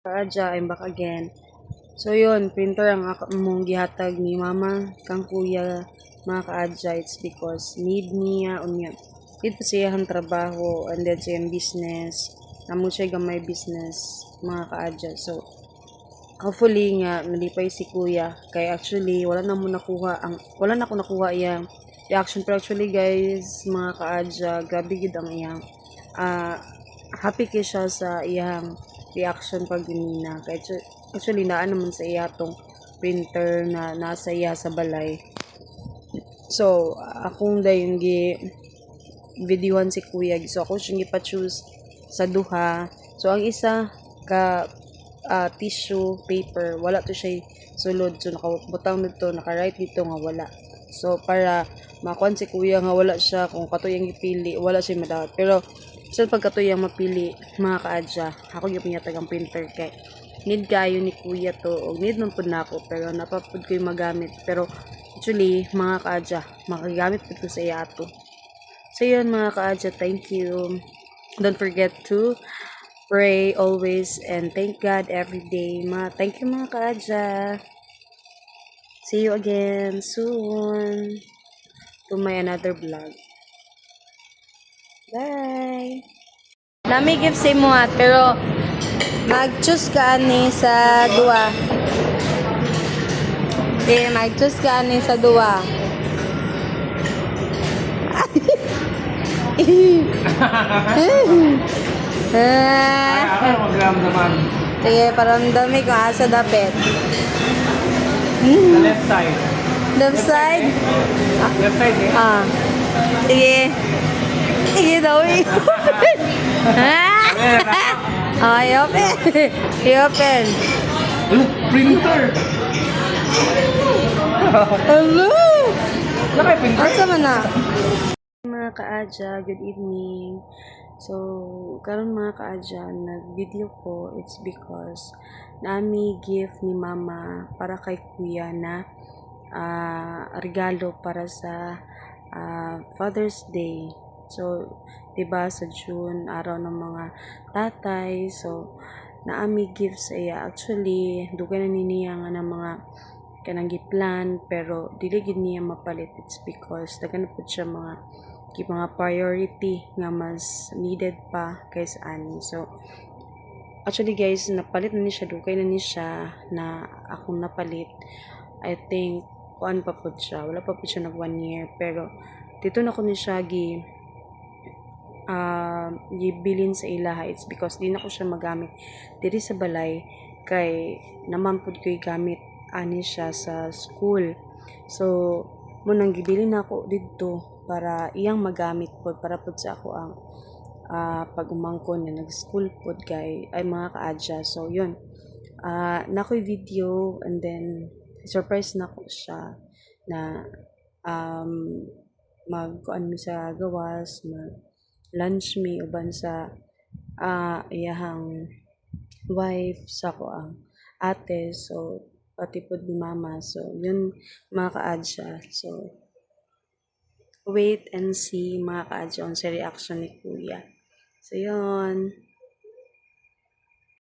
Kaadya, I'm back again. So yun, printer ang mong gihatag ni mama kang kuya mga kaadya. It's because need niya unya. Need pa siyang trabaho and then siyang business. Namo siya gamay business mga kaadya. So hopefully nga nalipay si kuya kay actually wala na ako nakuha yang reaction, pero actually guys mga kaadya, grabe gid ang iyang ah happy kay siya sa iyang reaction pag ginina. Kaya actually naa naman sa iya tong printer na nasa iya sa balay. So akong dayon gi videohan si kuya. So ako siyang gipa-choose sa duha. So ang isa ka tissue paper, wala to siya sulod. So nakabutang nito, naka-write dito nga wala. So para makuan si kuya nga wala siya kung katuyang ipili, wala siya madawat. Pero so pagkatuyang mapili mga kaadya, ako yung pinyatag ang printer kay need kayo ni kuya to, o need man po na ako, pero napapod ko yung magamit. Pero actually mga kaadya, makagamit po sa iya to. So yun mga kaadya, thank you. Don't forget to pray always and thank God every day. Thank you mga kaadya. See you again soon to my another vlog. Bye! Nami give sa imo pero mag-choose ka ani sa duwa. Mag-choose ka ani sa duwa. Ay, magramdaman. Sige, paramdami kung asa dapit. The left side. Left side? Left side eh. Sige. Sige daw eh. I-open. I-open. Printer! Hello! Nakay printer? Asa man na? Mga kaadya, good evening. So, karon mga kaadya, nag-video ko, it's because nami gift ni mama para kay kuya na regalo para sa Father's Day. So, 'di ba sa June, araw ng mga tatay. So, naami gift sa iya. Actually, dugay na niya nga ng mga kanang giplan, pero dili gid niya mapalit. It's because daghan na pud siya mga priority nga mas needed pa kaysa ani. So, actually guys, napalit na ni siya, dugay na ni siya na akong napalit. I think kuan pa pud siya, wala pa pud siya nag 1 year, pero dito na ko ni siya gibilin sa ilaha. It's because di na ko siya magamit diri sa balay kay naman pud ko'y gamit ani siya sa school. So mo nang gibilin ako didto para iyang magamit pod para pud sa ako ang pag-umangkon na nag-school pod kay ay mga kaadya. So yun, nakoy video and then surprise na ko siya na magkuan mi sa gawas, mag lunch mi uban sa iyahang wife sa ko ang ate. So pati pod ni mama. So yun mga kaadya. So wait and see mga kaadya on sa reaction ni kuya. So yun.